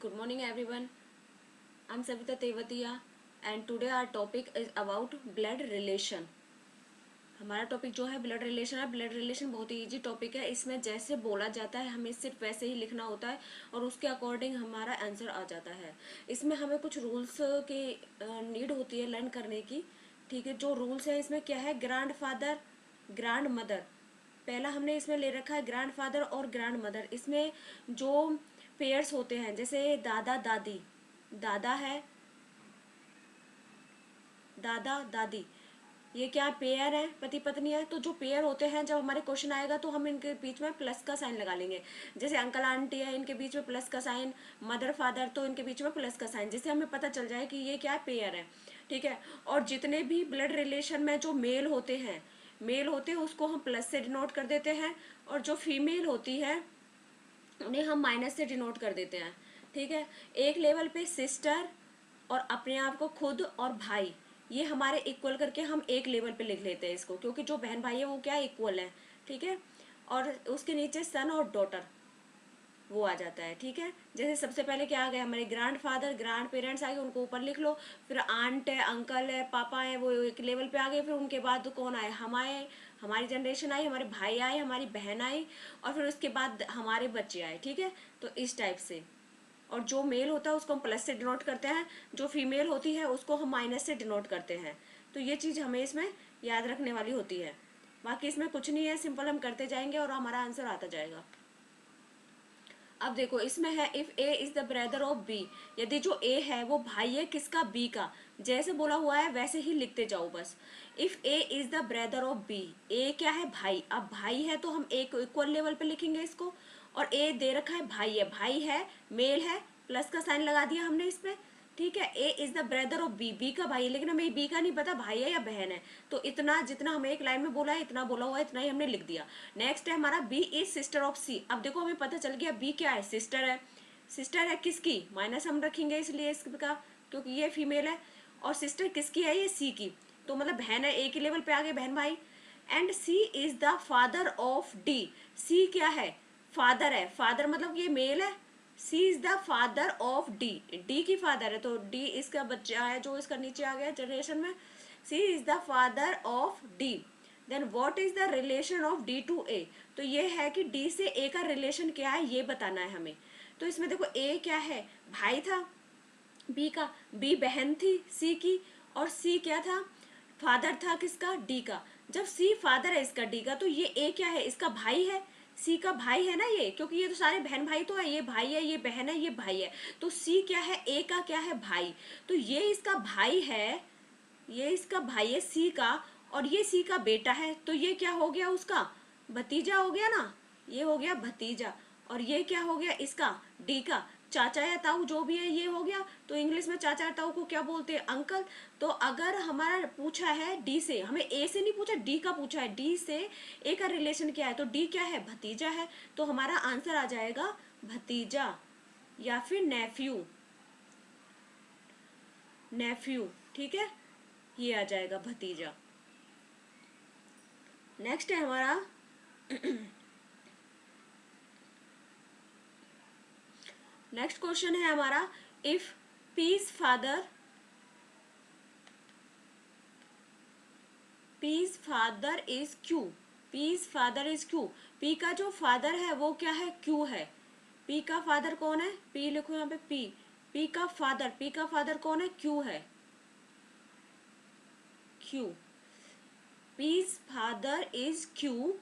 Good morning everyone. I'm Savita Tewatia and today our topic is about blood relation. हमारा topic जो है blood relation है। Blood relation बहुत ही easy topic है। इसमें जैसे बोला जाता है हमें सिर्फ वैसे ही लिखना होता है और उसके अकॉर्डिंग हमारा आंसर आ जाता है। इसमें हमें कुछ रूल्स की नीड होती है लर्न करने की। ठीक है, जो रूल्स है इसमें क्या है, ग्रैंड फादर, ग्रैंड मदर। पहला हमने इसमें ले रखा है ग्रैंड फादर और ग्रैंड मदर। इसमें जो पेयर्स होते हैं जैसे दादा दादी, दादा है, दादा दादी, ये क्या पेयर है, पति पत्नी है। तो जो पेयर होते हैं जब हमारे क्वेश्चन आएगा तो हम इनके बीच में प्लस का साइन लगा लेंगे। जैसे अंकल आंटी है, इनके बीच में प्लस का साइन, मदर फादर, तो इनके बीच में प्लस का साइन, जिससे हमें पता चल जाए कि ये क्या पेयर है। ठीक है, और जितने भी ब्लड रिलेशन में जो मेल होते हैं, उसको हम प्लस से डिनोट कर देते हैं, और जो फीमेल होती है उन्हें हम माइनस से डिनोट कर देते हैं। ठीक है, एक लेवल पे सिस्टर और अपने आप को खुद और भाई, ये हमारे इक्वल करके हम एक लेवल पे लिख लेते हैं इसको, क्योंकि जो बहन भाई है वो क्या इक्वल है। ठीक है, और उसके नीचे सन और डॉटर वो आ जाता है। ठीक है, जैसे सबसे पहले क्या आ गया, हमारे ग्रैंड फादर, ग्रैंड पेरेंट्स आ गए, उनको ऊपर लिख लो। फिर आंट है, अंकल है, पापा है, वो एक लेवल पे आ गए। फिर उनके बाद कौन आए, हम आए, हमारी जनरेशन आई, हमारे भाई आए, हमारी बहन आई, और फिर उसके बाद हमारे बच्चे आए। ठीक है, तो इस टाइप से। और जो मेल होता है उसको हम प्लस से डिनोट करते हैं, जो फीमेल होती है उसको हम माइनस से डिनोट करते हैं। तो ये चीज़ हमें इसमें याद रखने वाली होती है। बाकी इसमें कुछ नहीं है, सिंपल हम करते जाएंगे और हमारा आंसर आता जाएगा। अब देखो इसमें है if A is the brother of B, यदि जो ए है वो भाई है किसका, बी का। जैसे बोला हुआ है वैसे ही लिखते जाओ बस। If A is the brother of B, A क्या है, भाई। अब भाई है तो हम एक इक्वल लेवल पे लिखेंगे इसको, और ए दे रखा है भाई है, भाई है, मेल है, प्लस का साइन लगा दिया हमने इस पे। ठीक है, A is the brother of B, B का भाई है, लेकिन हमें बी का नहीं पता भाई है या बहन है। तो इतना जितना हमें एक लाइन में बोला है, इतना बोला हुआ है, इतना ही हमने लिख दिया। नेक्स्ट है हमारा बी इज सिस्टर ऑफ सी। अब देखो हमें पता चल गया बी क्या है, सिस्टर है। सिस्टर है किसकी, माइनस हम रखेंगे इसलिए इसका, क्योंकि ये फीमेल है। और सिस्टर किसकी है, ये सी की। तो मतलब बहन है, एक ही लेवल पे आ गए बहन भाई। And C is the father of D, C क्या है, फादर है। फादर मतलब ये मेल है, C is the father of D, D की फादर है, तो डी इसका बच्चा है जो इसका नीचे आ गया जनरेशन में। C is the father of D. Then what is the relation of D to A, तो ये है कि डी से ए का रिलेशन क्या है ये बताना है हमें। तो इसमें देखो ए क्या है, भाई था बी का, बी बहन थी सी की, और सी क्या था, फादर था किसका, डी का। जब सी फादर है इसका डी का, तो ये ए क्या है, इसका भाई है, सी का भाई है ना ये, क्योंकि ये तो सारे बहन भाई तो है, ये भाई है, ये बहन है, ये भाई है। तो सी क्या है, ए का क्या है, भाई। तो ये इसका भाई है, ये इसका भाई है सी का, और ये सी का बेटा है, तो ये क्या हो गया, उसका भतीजा हो गया ना, ये हो गया भतीजा। और ये क्या हो गया, इसका डी का चाचा या ताऊ जो भी है ये हो गया। तो इंग्लिश में चाचा या ताऊ को क्या बोलते हैं, अंकल। तो अगर हमारा पूछा है डी से, हमें ए से नहीं पूछा, डी का पूछा है, डी से ए का रिलेशन क्या है, तो डी क्या है, भतीजा है। तो हमारा आंसर आ जाएगा भतीजा या फिर नेफ्यू, नेफ्यू। ठीक है, ये आ जाएगा भतीजा। नेक्स्ट है हमारा नेक्स्ट क्वेश्चन है हमारा, if P's father, P's father is Q, P's father is Q, P का जो फादर है वो क्या है, क्यू है। पी का फादर कौन है, पी लिखो यहाँ पे, पी, पी का फादर, पी का फादर कौन है, क्यू है, Q. P's father is Q,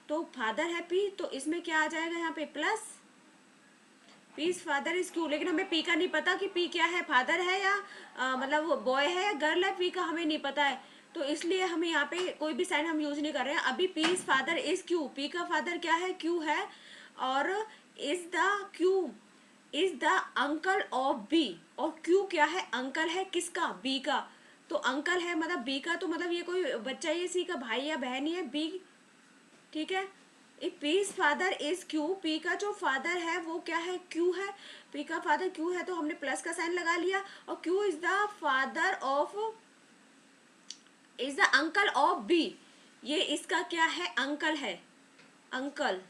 तो फादर है पी, तो इसमें क्या आ जाएगा यहाँ पे, plus P's father is Q. लेकिन हमें पी का नहीं पता कि पी क्या है, फादर है या मतलब वो बॉय है या गर्ल है, पी का हमें नहीं पता है। तो इसलिए हमें यहाँ पे कोई भी साइन हम यूज नहीं कर रहे हैं अभी। P's father is Q, P का फादर क्या है, क्यू है, और is the Q is the uncle of B, और क्यू क्या है, अंकल है किसका, बी का। तो अंकल है मतलब बी का, तो मतलब ये कोई बच्चा ही है सी का, भाई या बहन ही है बी। ठीक है, if P's father is Q, P का जो फादर है वो क्या है, क्यू है। पी का फादर क्यू है तो हमने प्लस का साइन लगा लिया, और Q is the father of, is the uncle of B, ये इसका क्या है, अंकल है, अंकल,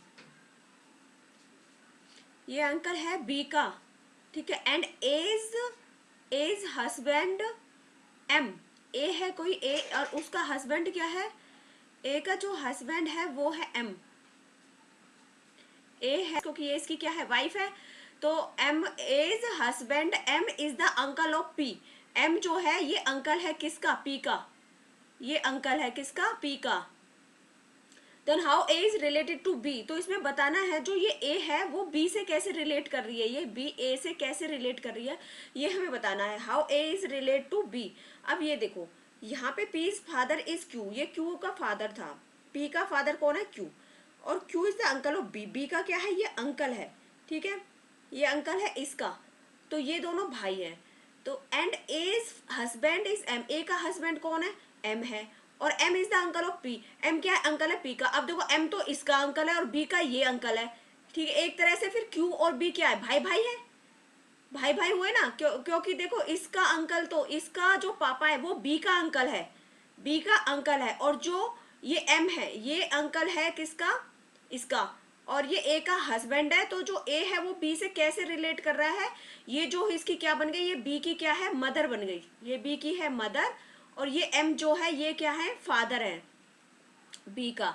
ये अंकल है बी का। ठीक है। एंड एज हस्बैंड एम, ए है कोई ए और उसका हस्बैंड क्या है, ए का जो हस्बैंड है वो है एम, ए है क्योंकि ये इसकी क्या है, वाइफ है। तो M is husband, M is the uncle of P. M जो है ये अंकल है किसका, पी का, ये अंकल है किसका, पी का। Then how A is related to B, तो इसमें बताना है जो ये ए है वो बी से कैसे रिलेट कर रही है, ये बी ए से कैसे रिलेट कर रही है, ये हमें बताना है। How A is relate to B. अब ये देखो यहाँ पे P is father is Q, ये क्यू का फादर था, पी का फादर कौन है, क्यू, और Q is the uncle of B, B का क्या है, ये अंकल है, ठीक है, ये अंकल है इसका। तो ये दोनों भाई हैं। तो and A's husband is M, A का हस्बैंड कौन है, एम है, और M is the uncle of P, M क्या है, अंकल है पी का। अब देखो एम तो इसका अंकल है और बी का ये अंकल है, ठीक है। एक तरह से फिर क्यू और बी क्या है, भाई भाई है, भाई भाई हुए ना, क्योंकि देखो इसका अंकल, तो इसका जो पापा है वो बी का अंकल है, बी का अंकल है, और जो ये एम है ये अंकल है किसका, इसका, और ये ए का हस्बैंड है। तो जो ए है वो बी से कैसे रिलेट कर रहा है, ये जो इसकी क्या बन गई, ये बी की क्या है, मदर बन गई, ये बी की है मदर, और ये एम जो है ये क्या है, फादर है बी का।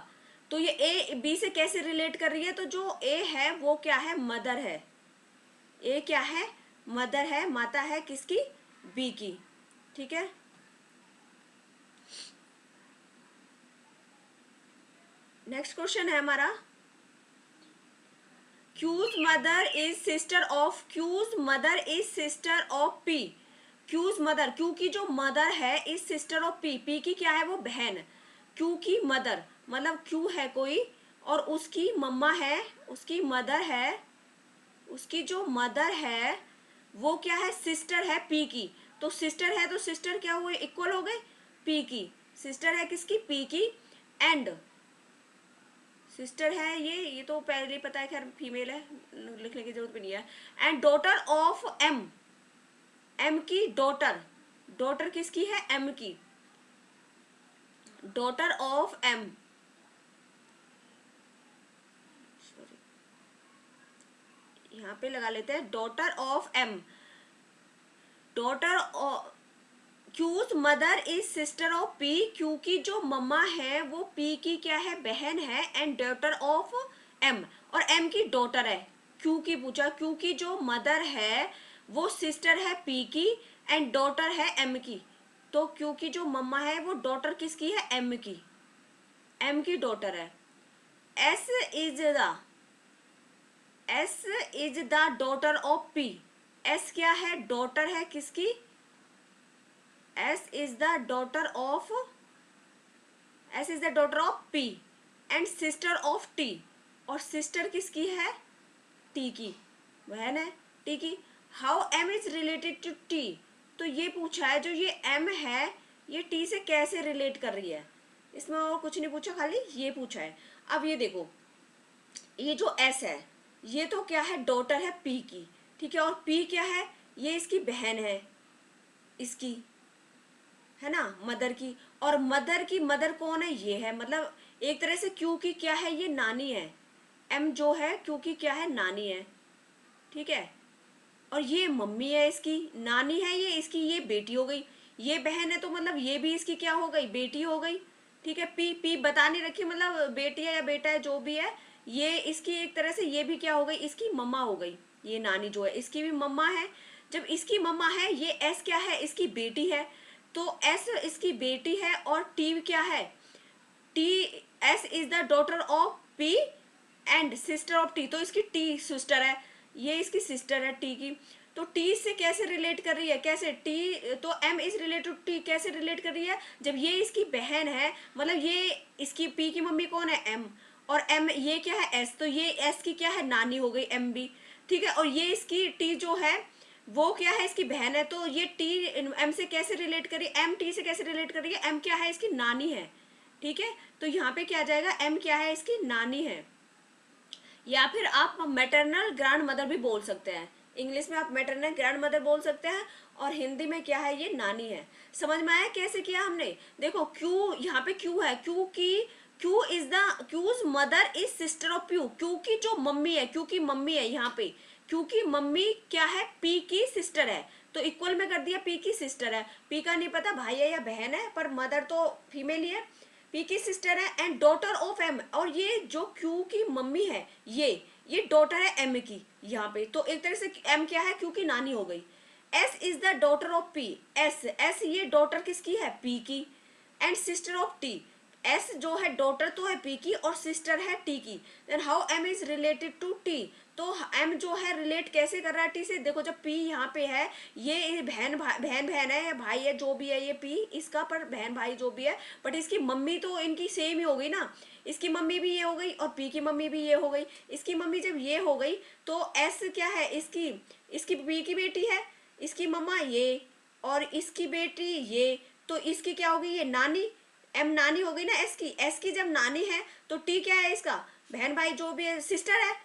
तो ये ए बी से कैसे रिलेट कर रही है, तो जो ए है वो क्या है, मदर है, ए क्या है, मदर है, माता है किसकी, बी की, ठीक है। नेक्स्ट क्वेश्चन है हमारा, Q's mother is sister of, Q's mother is sister of P, Q's mother, Q की जो मदर है is sister of P, P की क्या है वो बहन, क्यू की मदर मतलब क्यू है कोई और उसकी मम्मा है, उसकी मदर है, उसकी जो मदर है वो क्या है, सिस्टर है पी की। तो सिस्टर है तो सिस्टर क्या हुए, इक्वल हो गए, पी की सिस्टर है किसकी, पी की। एंड सिस्टर है ये तो पहले ही पता है, खैर फीमेल है, लिखने की जरूरत भी नहीं है। And daughter of M, M की डॉटर, डॉटर किसकी है, एम की, डॉटर ऑफ एम, यहाँ पे लगा लेते हैं daughter of M, daughter Q's mother is sister of P, Q की जो मम्मा है वो पी की क्या है, बहन है, एंड डॉटर ऑफ एम, और एम की डॉटर है, क्यू की पूछा, क्यू की जो मदर है वो सिस्टर है पी की एंड डॉटर है एम की। तो क्यू की जो मम्मा है वो डॉटर किसकी है, एम की, एम की डॉटर है। S is the, S is the daughter of P, S क्या है, डॉटर है किसकी, S is the daughter of, S is the daughter of P and sister of T, और सिस्टर किसकी है, टी की, बहन है टी की। How M is related to T, तो ये पूछा है जो ये एम है ये टी से कैसे रिलेट कर रही है, इसमें और कुछ नहीं पूछा, खाली ये पूछा है। अब ये देखो ये जो एस है ये तो क्या है, डॉटर है पी की, ठीक है, और पी क्या है, ये इसकी बहन है, इसकी है ना, मदर की, और मदर की मदर कौन है, ये है, मतलब एक तरह से क्यू की क्या है, ये नानी है, एम जो है क्यू की क्या है, नानी है, ठीक है, और ये मम्मी है इसकी, नानी है ये इसकी, ये बेटी हो गई, ये बहन है तो मतलब ये भी इसकी क्या हो गई, बेटी हो गई, ठीक है। पी पी बता नहीं रखी, मतलब बेटी है या बेटा है जो भी है, ये इसकी एक तरह से ये भी क्या हो गई, इसकी मम्मा हो गई, ये नानी जो है इसकी भी मम्मा है। जब इसकी मम्मा है, ये एस क्या है, इसकी बेटी है, तो एस इसकी बेटी है, और टी क्या है, T, S is the daughter of P and sister of T, तो इसकी टी सिस्टर है, ये इसकी सिस्टर है टी की। तो टी से कैसे रिलेट कर रही है, कैसे टी, तो M is related to T कैसे रिलेट कर रही है, जब ये इसकी बहन है, मतलब ये इसकी पी की मम्मी कौन है, एम, और एम ये क्या है, एस, तो ये एस की क्या है, नानी हो गई, एम भी, ठीक है, और ये इसकी टी जो है वो क्या है, इसकी बहन है, तो ये टी एम से कैसे रिलेट करी, एम टी से कैसे रिलेट कर रही है, एम क्या है, इसकी नानी है, ठीक है। तो यहाँ पे क्या आ जाएगा, एम क्या है, इसकी नानी है, या फिर आप मैटरनल ग्रैंड मदर भी बोल सकते हैं, इंग्लिश में आप मैटरनल ग्रैंड मदर बोल सकते हैं, और हिंदी में क्या है, ये नानी है। समझ में आया कैसे किया हमने, देखो क्यू, यहाँ पे क्यू है, क्यू की, Q is the, Q's mother is sister of Q, Q की जो मम्मी है, क्यू की मम्मी है यहाँ पे, क्योंकि मम्मी क्या है, पी की सिस्टर है, तो इक्वल में कर दिया, पी की सिस्टर है, पी का नहीं पता भाई है या बहन है, पर मदर तो फीमेल ही है, पी की सिस्टर है एंड डॉटर ऑफ एम। और ये जो क्यू की मम्मी है ये डॉटर है एम की यहाँ पे, तो एक तरह से एम क्या है, क्यू की नानी हो गई। S is the daughter of P, S ये डॉटर किसकी है, पी की, and sister of T. S जो है डॉटर तो है पी की और सिस्टर है टी की। Then how M is related to T, तो एम जो है रिलेट कैसे कर रहा है टी से, देखो जब पी यहाँ पे है, ये बहन बहन है या भाई है जो भी है, ये पी इसका, पर बहन भाई जो भी है, बट इसकी मम्मी तो इनकी सेम ही हो गई ना, इसकी मम्मी भी ये हो गई और पी की मम्मी भी ये हो गई। इसकी मम्मी जब ये हो गई तो एस क्या है, इसकी इसकी पी की बेटी है, इसकी मम्मा ये और इसकी बेटी ये, तो इसकी क्या होगी, ये नानी, एम नानी हो गई ना एस की जब नानी है तो टी क्या है, इसका बहन भाई जो भी है सिस्टर है,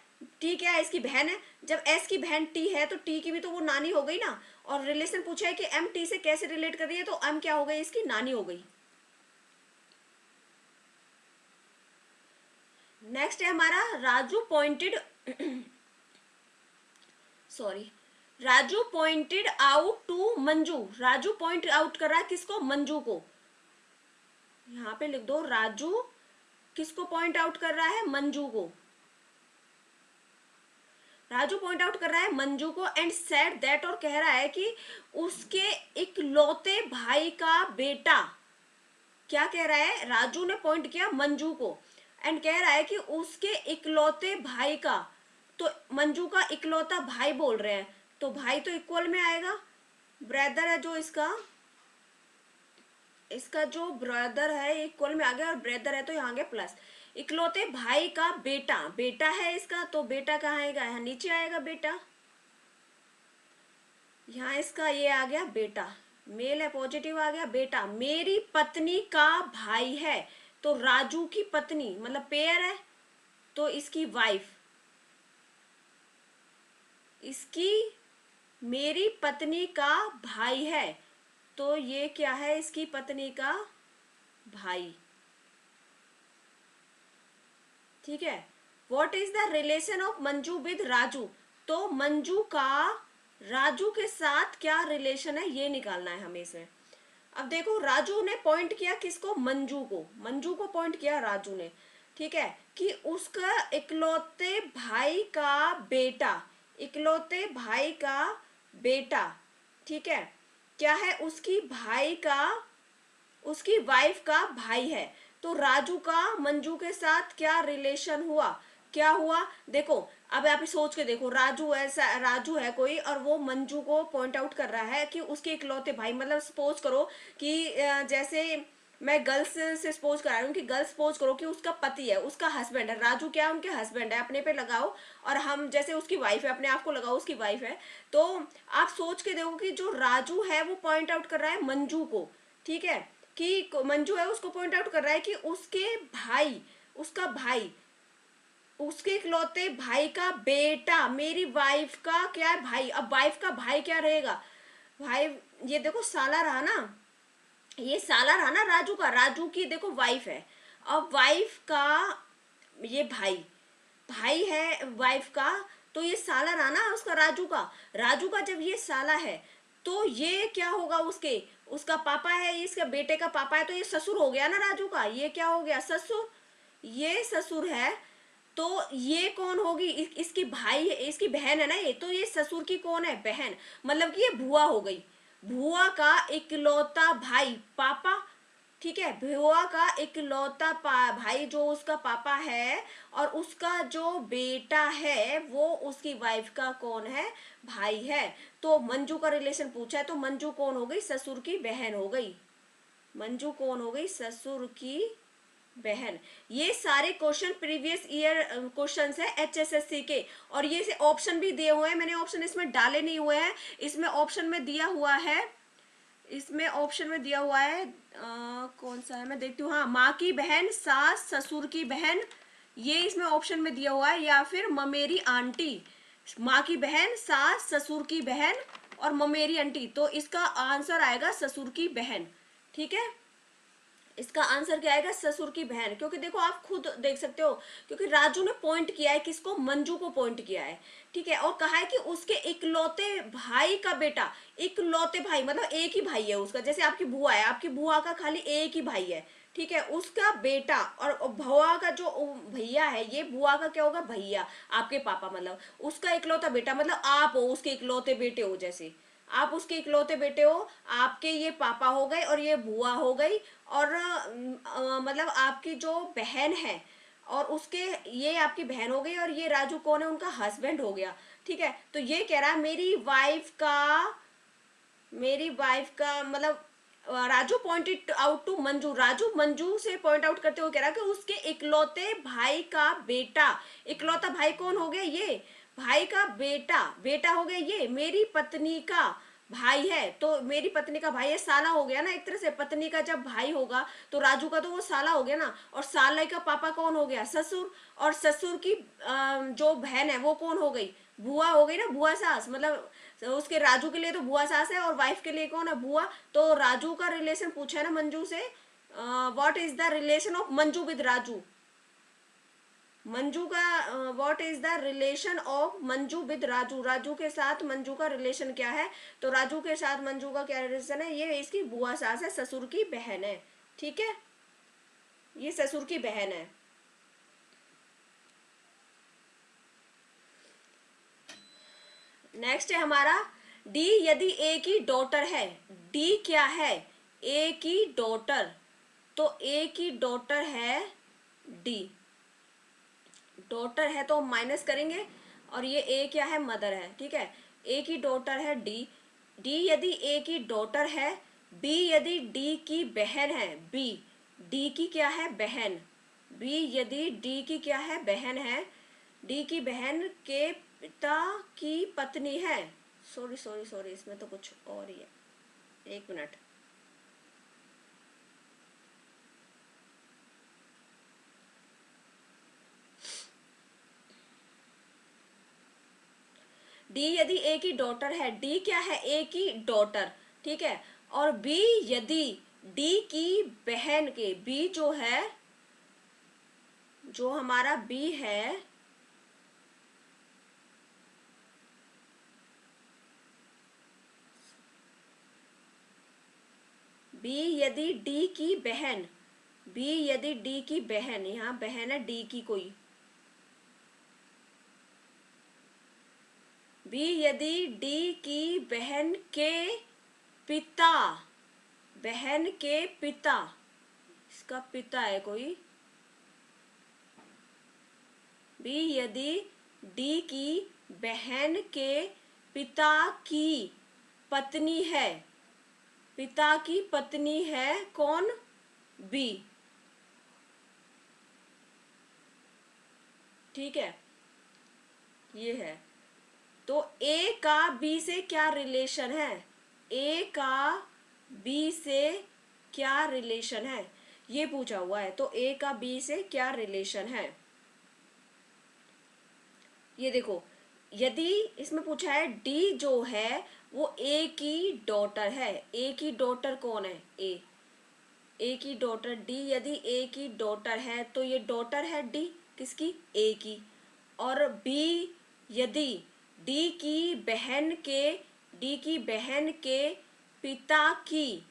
टी क्या है, इसकी बहन है। जब एस की बहन टी है तो टी की भी तो वो नानी हो गई ना, और रिलेशन पूछा है कि एम टी से कैसे रिलेट कर रही है, तो एम क्या हो गई, इसकी नानी हो गई। नेक्स्ट है हमारा Raju pointed sorry Raju pointed out to Manju, Raju point out कर रहा है किसको, मंजू को, यहाँ पे लिख दो राजू किसको पॉइंट आउट कर रहा है, मंजू को, राजू पॉइंट आउट कर रहा है मंजू को, एंड सेड दैट, और कह रहा है कि उसके इकलौते भाई का बेटा, क्या कह रहा है, राजू ने पॉइंट किया मंजू को, एंड कह रहा है कि उसके इकलौते भाई का, तो मंजू का इकलौता भाई बोल रहे हैं, तो भाई तो इक्वल में आएगा, ब्रदर है जो इसका जो ब्रदर है इक्वल में आ गया, और ब्रदर है तो यहाँ गया प्लस, इकलौते भाई का बेटा, बेटा है इसका, तो बेटा कहाँ आएगा, यहाँ नीचे आएगा बेटा, यहाँ इसका ये आ गया बेटा, मेल है पॉजिटिव आ गया, बेटा मेरी पत्नी का भाई है, तो राजू की पत्नी मतलब पेयर है, तो इसकी वाइफ, इसकी मेरी पत्नी का भाई है, तो ये क्या है, इसकी पत्नी का भाई, ठीक है। What is the relation of Manju with Raju, तो मंजू का राजू के साथ क्या रिलेशन है ये निकालना है हमें इसमें। अब देखो राजू ने पॉइंट किया किसको, मंजू को पॉइंट किया राजू ने, ठीक है, कि उसका इकलौते भाई का बेटा, इकलौते भाई का बेटा, ठीक है, क्या है, उसकी भाई का, उसकी वाइफ का भाई है, तो राजू का मंजू के साथ क्या रिलेशन हुआ, क्या हुआ, देखो अब आप सोच के देखो, राजू है कोई और वो मंजू को पॉइंट आउट कर रहा है कि उसके इकलौते भाई, मतलब सपोज करो कि जैसे मैं गर्ल्स से सपोज करा रही हूँ कि गर्ल्स सपोज करो कि उसका पति है, उसका हस्बैंड है, राजू क्या है, उनके हस्बैंड है, अपने पे लगाओ, और हम जैसे उसकी वाइफ है, अपने आप को लगाओ उसकी वाइफ है, तो आप सोच के देखो कि जो राजू है वो पॉइंट आउट कर रहा है मंजू को, ठीक है, कि मंजू है उसको पॉइंट आउट कर रहा है कि उसके भाई, उसका भाई, उसके इकलौते भाई का बेटा, मेरी वाइफ का क्या है, भाई, अब वाइफ का भाई क्या रहेगा, भाई ये देखो साला रहा ना, ये साला रहा ना राजू का, राजू की देखो वाइफ है, अब वाइफ का ये भाई, भाई है वाइफ का, तो ये साला रहा ना उसका राजू का, राजू का जब ये साला है तो ये क्या होगा, उसका पापा है, इसका बेटे का पापा है, तो ये ससुर हो गया ना राजू का, ये क्या हो गया, ससुर, ये ससुर है, तो ये कौन होगी, इसकी भाई है, इसकी बहन है ना ये, तो ये ससुर की कौन है, बहन, मतलब कि ये भुआ हो गई, भुआ का इकलौता भाई, पापा, ठीक है, भुआ का इकलौता भाई जो उसका पापा है, और उसका जो बेटा है वो उसकी वाइफ का कौन है, भाई है, तो मंजू का रिलेशन पूछा है, तो मंजू कौन हो गई, ससुर की बहन हो गई, मंजू कौन हो गई, ससुर की बहन। ये सारे क्वेश्चन प्रीवियस ईयर क्वेश्चंस है एचएसएससी के, और ये से ऑप्शन भी दिए हुए हैं, मैंने ऑप्शन इसमें डाले नहीं हुए हैं, इसमें ऑप्शन में दिया हुआ है, इसमें ऑप्शन में दिया हुआ है कौन सा है मैं देखती हूँ, हाँ, माँ की बहन, सास ससुर की बहन, ये इसमें ऑप्शन में दिया हुआ है, या फिर ममेरी आंटी, माँ की बहन, सास ससुर की बहन और ममेरी आंटी, तो इसका आंसर आएगा ससुर की बहन, ठीक है, इसका आंसर क्या आएगा, ससुर की बहन, क्योंकि देखो आप खुद देख सकते हो, क्योंकि राजू ने पॉइंट किया है किसको, मंजू को पॉइंट किया है, ठीक है, और कहा है कि उसके इकलौते भाई का बेटा, इकलौते भाई मतलब एक ही भाई है उसका, जैसे आपकी बुआ है, आपकी बुआ का खाली एक ही भाई है, ठीक है, उसका बेटा, और बुआ का जो भैया है, ये बुआ का क्या होगा, भैया, आपके पापा, मतलब उसका इकलौता बेटा, मतलब आप हो उसके इकलौते बेटे हो, जैसे आप उसके इकलौते बेटे हो, आपके ये पापा हो गए और ये बुआ हो गई, और मतलब आपकी जो बहन है, और उसके, ये आपकी बहन हो गई, और ये राजू कौन है, उनका हस्बैंड हो गया, ठीक है। तो ये कह रहा है मेरी वाइफ का मतलब Raju pointed out to Manju, Raju Manju से पॉइंट आउट करते हुए कह रहा है कि उसके इकलौते भाई का बेटा, इकलौता भाई कौन हो गया, ये भाई का बेटा, बेटा हो गया ये मेरी पत्नी का भाई है, तो मेरी पत्नी का भाई है, साला हो गया ना एक तरह से, पत्नी का जब भाई होगा तो राजू का तो वो साला हो गया ना, और साले का पापा कौन हो गया, ससुर, और ससुर की जो बहन है वो कौन हो गई, बुआ हो गई ना, बुआ सास, मतलब उसके राजू के लिए तो बुआ सास है, और वाइफ के लिए कौन है, बुआ, तो राजू का रिलेशन पूछा है ना मंजू से, what is the relation of Manju with Raju, Manju का what is the relation of Manju with Raju, Raju के साथ मंजू का रिलेशन क्या है, तो राजू के साथ मंजू का क्या रिलेशन है, ये इसकी बुआ सास है, ससुर की बहन है, ठीक है, ये ससुर की बहन है। नेक्स्ट है हमारा डी, यदि ए की डॉटर है, डी क्या है, ए की डॉटर, तो ए की डॉटर है डी, डॉटर है तो माइनस करेंगे, और ये ए क्या है, मदर है, ठीक है, ए की डॉटर है डी, डी यदि ए की डॉटर है, बी यदि डी की बहन है, बी डी की क्या है, बहन, बी यदि डी की क्या है, बहन है, डी की बहन के पिता की पत्नी है, सॉरी सॉरी सॉरी, इसमें तो कुछ और ही है, एक मिनट, डी यदि ए की डॉटर है, डी क्या है, ए की डॉटर, ठीक है, और बी यदि डी की बहन के, बी जो है, जो हमारा बी है, बी यदि डी की बहन, बी यदि डी की बहन, यहाँ बहन है डी की कोई, बी यदि डी की बहन के पिता, बहन के पिता, इसका पिता है कोई, बी यदि डी की बहन के पिता की पत्नी है, पिता की पत्नी है कौन, बी, ठीक है, ये है, तो ए का बी से क्या रिलेशन है, ए का बी से क्या रिलेशन है, ये पूछा हुआ है, तो ए का बी से क्या रिलेशन है, ये देखो, यदि इसमें पूछा है डी जो है वो ए की डॉटर है, ए की डॉटर कौन है, ए की डॉटर डी, यदि ए की डॉटर है तो ये डॉटर है डी किसकी, ए की, और बी यदि डी की बहन के, डी की बहन के पिता की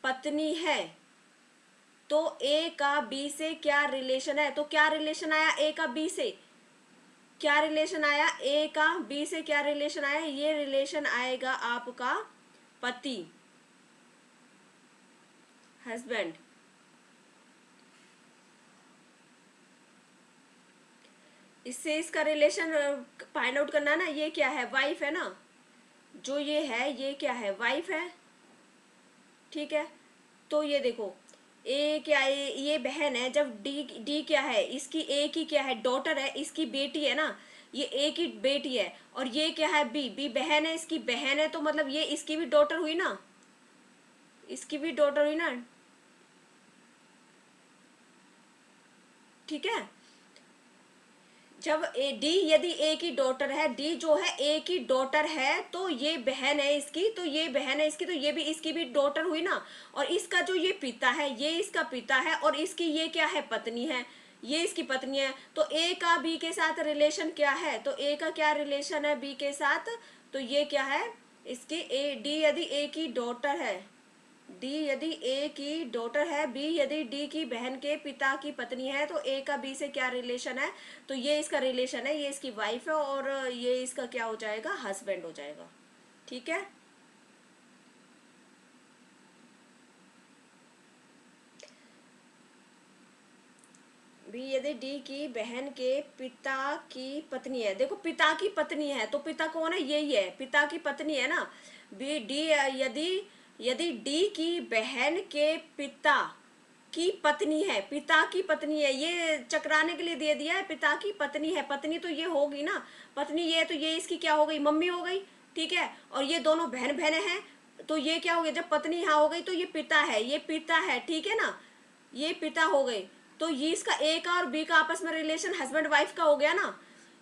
पत्नी है, तो ए का बी से क्या रिलेशन है, तो क्या रिलेशन आया ए का बी से, क्या रिलेशन आया ए का बी से, क्या रिलेशन आया, ये रिलेशन आएगा आपका पति, हस्बैंड, इससे इसका रिलेशन फाइंड आउट करना है ना, ये क्या है, वाइफ है ना, जो ये है ये क्या है, वाइफ है, ठीक है, तो ये देखो ए क्या है, ये बहन है, जब डी डी क्या है, इसकी ए की क्या है, डॉटर है, इसकी बेटी है ना, ये ए की बेटी है, और ये क्या है, बी, बी बहन है, इसकी बहन है, तो मतलब ये इसकी भी डॉटर हुई ना, इसकी भी डॉटर हुई ना, ठीक है, जब डी यदि ए की डॉटर है, डी जो है ए की डॉटर है, तो ये बहन है इसकी, तो ये बहन है इसकी, तो ये भी इसकी भी डॉटर हुई ना। और इसका जो ये पिता है, ये इसका पिता है, और इसकी ये क्या है, पत्नी है, ये इसकी पत्नी है। तो ए का बी के साथ रिलेशन क्या है, तो ए का क्या रिलेशन है बी के साथ, तो ये क्या है इसकी ए, डी यदि ए की डॉटर है, डी यदि ए की डॉटर है, बी यदि डी की बहन के पिता की पत्नी है, तो ए का बी से क्या रिलेशन है, तो ये इसका रिलेशन है, ये इसकी वाइफ है, और ये इसका क्या हो जाएगा, हस्बैंड हो जाएगा। ठीक है। बी यदि डी की बहन के पिता की पत्नी है, देखो पिता की पत्नी है, तो पिता कौन है, यही है, पिता की पत्नी है ना। बी डी यदि यदि डी की बहन के पिता की पत्नी है, पिता की पत्नी है, ये चकराने के लिए दे दिया है, पिता की पत्नी है, पत्नी तो ये होगी ना, पत्नी ये, तो ये इसकी क्या हो गई, मम्मी हो गई। ठीक है। और ये दोनों बहन बहने हैं, तो ये क्या हो गया, जब पत्नी यहाँ हो गई तो ये पिता है, ये पिता है, ठीक है ना, ये पिता हो गए। तो ये इसका ए का और बी का आपस में रिलेशन हस्बैंड वाइफ का हो गया ना।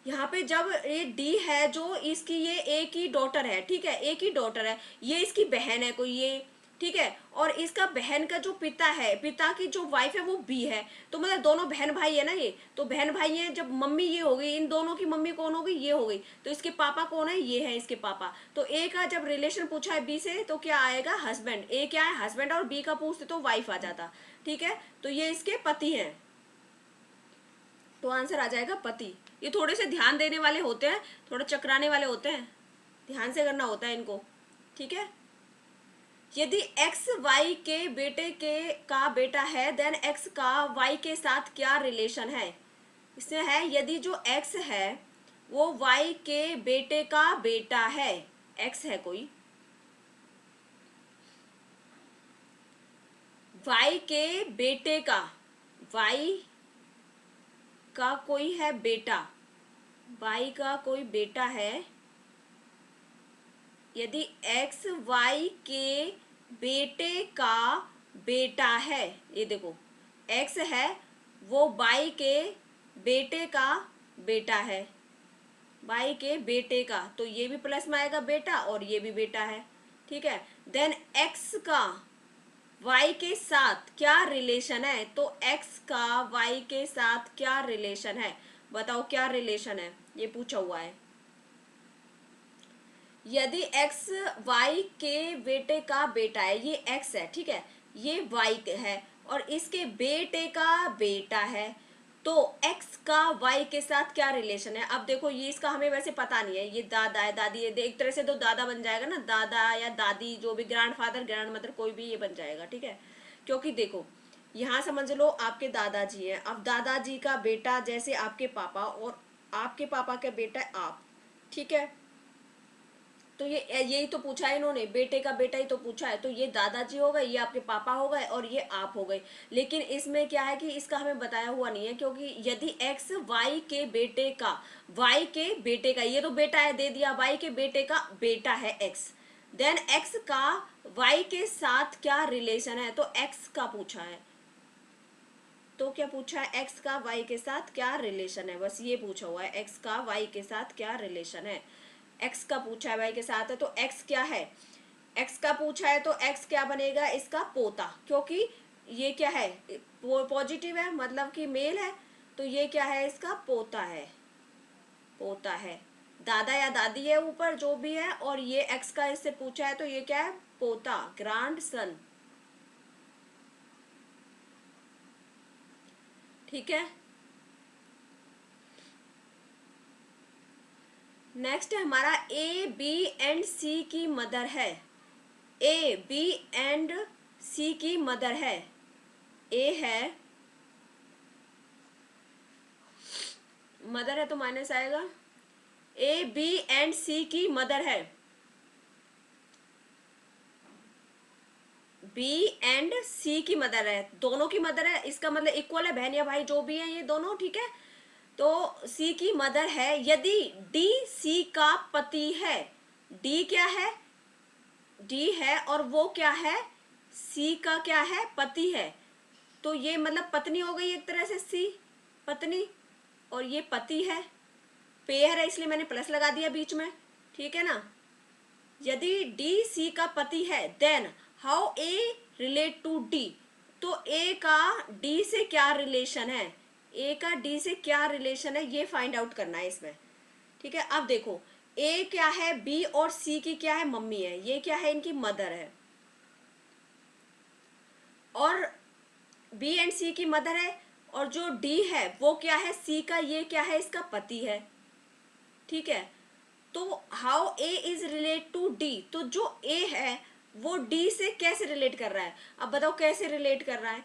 यहाँ पे जब ये डी है, जो इसकी ये ए की डॉटर है, ठीक है, ए की डॉटर है, ये इसकी बहन है कोई, ये ठीक है, और इसका बहन का जो पिता है, पिता की जो वाइफ है वो बी है, तो मतलब दोनों बहन भाई है ना ये, तो बहन भाई है, जब मम्मी ये हो गई, इन दोनों की मम्मी कौन हो गई, ये हो गई, तो इसके पापा कौन है, ये है इसके पापा। तो ए का जब रिलेशन पूछा है बी से, तो क्या आएगा, हस्बैंड, ए क्या है, हस्बैंड, और बी का पूछते तो वाइफ आ जाता। ठीक है। तो ये इसके पति हैं, तो आंसर आ जाएगा पति। ये थोड़े से ध्यान देने वाले होते हैं, थोड़ा चकराने वाले होते हैं, ध्यान से करना होता है इनको। ठीक है। यदि x y के बेटे के का बेटा है, देन x का y के साथ क्या रिलेशन है। इसमें है यदि जो x है वो y के बेटे का बेटा है, x है कोई, y के बेटे का, y का कोई है बेटा, y का कोई बेटा है, यदि x y के बेटे का बेटा है, ये देखो x है वो y के बेटे का बेटा है, y के बेटे का, तो ये भी प्लस में आएगा बेटा, और ये भी बेटा है। ठीक है। देन x का y के साथ क्या रिलेशन है, तो x का y के साथ क्या रिलेशन है, बताओ क्या रिलेशन है, ये पूछा हुआ है। यदि x y के बेटे का बेटा है, ये x है, ठीक है, ये y है, और इसके बेटे का बेटा है, तो x का y के साथ क्या रिलेशन है। अब देखो ये इसका हमें वैसे पता नहीं है, ये दादा है दादी है, एक तरह से तो दादा बन जाएगा ना, दादा या दादी, जो भी ग्रैंड फादर ग्रैंड मदर कोई भी ये बन जाएगा। ठीक है। क्योंकि देखो यहाँ समझ लो आपके दादाजी हैं, अब दादाजी का बेटा जैसे आपके पापा, और आपके पापा का बेटा आप। ठीक है। तो ये यही तो पूछा है इन्होंने, बेटे का बेटा ही तो पूछा है, तो ये दादाजी हो गए, ये आपके पापा हो गए, और ये आप हो गए। लेकिन इसमें क्या है कि इसका हमें बताया हुआ नहीं है, क्योंकि यदि x y के बेटे का, y के बेटे का, ये तो बेटा है दे दिया, y के बेटे का बेटा है x, देन x का y के साथ क्या रिलेशन है, तो x का पूछा है, तो क्या पूछा है, x का y के साथ क्या रिलेशन है, बस ये पूछा हुआ है, x का y के साथ क्या रिलेशन है। x का पूछा है y के साथ है, तो x क्या है, x का पूछा है, तो x क्या बनेगा, इसका पोता, क्योंकि ये क्या है, पॉजिटिव है, मतलब कि मेल है, तो ये क्या है, इसका पोता है, पोता है, दादा या दादी है ऊपर जो भी है, और ये x का इससे पूछा है, तो ये क्या है, पोता, ग्रैंड सन। ठीक है। नेक्स्ट है हमारा ए बी एंड सी की मदर है, ए बी एंड सी की मदर है, ए है मदर है तो माइनस आएगा, ए बी एंड सी की मदर है, बी एंड सी की मदर है, दोनों की मदर है, इसका मतलब इक्वल है, बहन या भाई जो भी है ये दोनों। ठीक है। तो सी की मदर है, यदि डी सी का पति है, डी क्या है, डी है, और वो क्या है, सी का क्या है, पति है, तो ये मतलब पत्नी हो गई एक तरह से, सी पत्नी, और ये पति है, पेयर है इसलिए मैंने प्लस लगा दिया बीच में, ठीक है ना। यदि डी सी का पति है then how A relate to D, तो ए का डी से क्या रिलेशन है, ए का डी से क्या रिलेशन है ये फाइंड आउट करना है इसमें, ठीक है। अब देखो ए क्या है, बी और सी की क्या है, मम्मी है, ये क्या है, इनकी मदर है, और बी एंड सी की मदर है, और जो डी है वो क्या है, सी का ये क्या है, इसका पति है, ठीक है। तो how A is relate to D, तो जो ए है वो डी से कैसे रिलेट कर रहा है, अब बताओ कैसे रिलेट कर रहा है।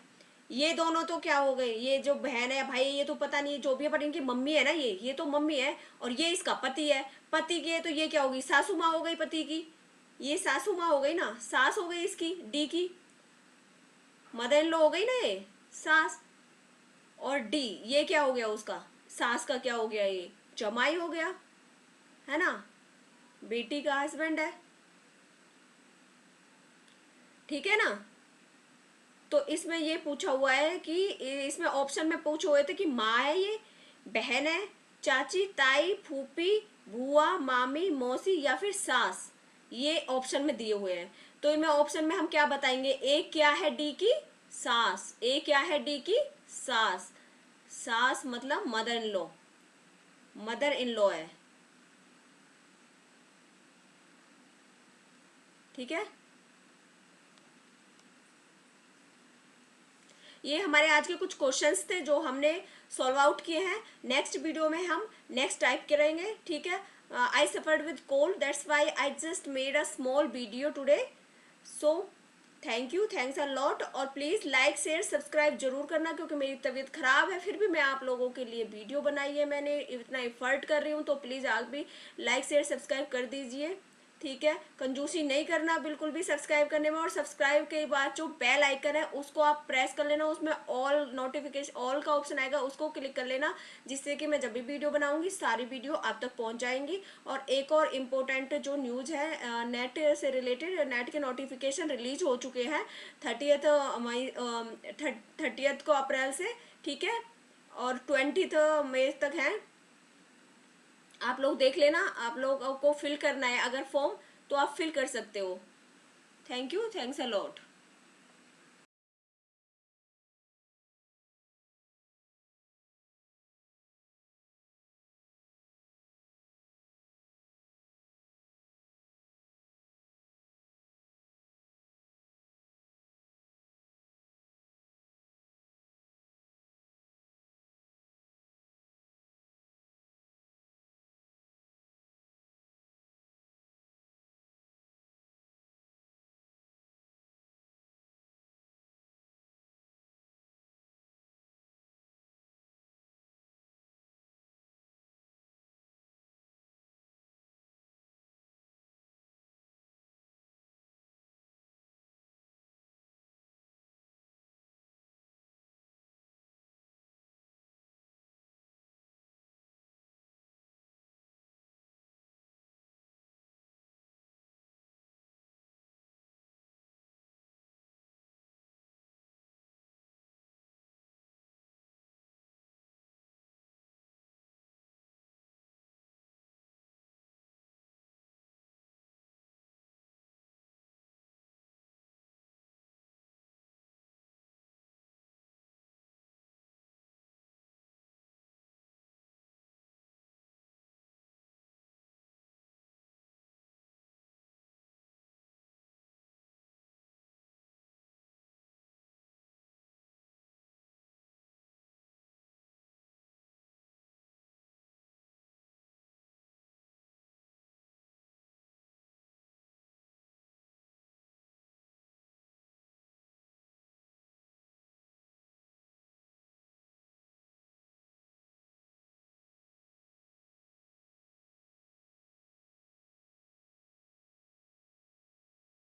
ये दोनों तो क्या हो गए, ये जो बहन है भाई ये तो पता नहीं जो भी है, पर इनकी मम्मी है ना, ये तो मम्मी है, और ये इसका पति है, पति की है तो ये क्या होगी, सासू माँ हो गई पति की, ये सासू माँ हो गई ना, सास हो गई इसकी डी की, मदर इन लॉ हो गई ना ये सास, और डी ये क्या हो गया उसका, सास का क्या हो गया, ये जमाई हो गया, है ना, बेटी का हस्बैंड है, ठीक है ना। तो इसमें ये पूछा हुआ है कि इसमें ऑप्शन में पूछे हुए थे कि माँ है, ये बहन है, चाची, ताई, फूफी, बुआ, मामी, मौसी या फिर सास, ये ऑप्शन में दिए हुए हैं। तो इनमें ऑप्शन में हम क्या बताएंगे, ए क्या है डी की, सास, ए क्या है डी की, सास, सास मतलब mother in law, mother in law है, ठीक है। ये हमारे आज के कुछ क्वेश्चंस थे जो हमने सॉल्व आउट किए हैं। नेक्स्ट वीडियो में हम नेक्स्ट टाइप करेंगे, ठीक है। I suffered with cold, that's why I just made a small video today. So thank you, thanks a lot, और प्लीज़ लाइक शेयर सब्सक्राइब जरूर करना, क्योंकि मेरी तबीयत ख़राब है फिर भी मैं आप लोगों के लिए वीडियो बनाई है, मैंने इतना एफर्ट कर रही हूँ, तो प्लीज़ आप भी लाइक शेयर सब्सक्राइब कर दीजिए, ठीक है। कंजूसी नहीं करना बिल्कुल भी सब्सक्राइब करने में, और सब्सक्राइब के बाद जो बेल आइकन है उसको आप प्रेस कर लेना, उसमें ऑल नोटिफिकेशन ऑल का ऑप्शन आएगा, उसको क्लिक कर लेना, जिससे कि मैं जब भी वीडियो बनाऊंगी सारी वीडियो आप तक पहुंच जाएंगी। और एक और इम्पोर्टेंट जो न्यूज़ है नेट से रिलेटेड, नेट के नोटिफिकेशन रिलीज हो चुके हैं 30 मई 30 को अप्रैल से, ठीक है, और 20 मई तक है। आप लोग देख लेना, आप लोगों को फिल करना है अगर फॉर्म, तो आप फिल कर सकते हो। Thank you, thanks a lot.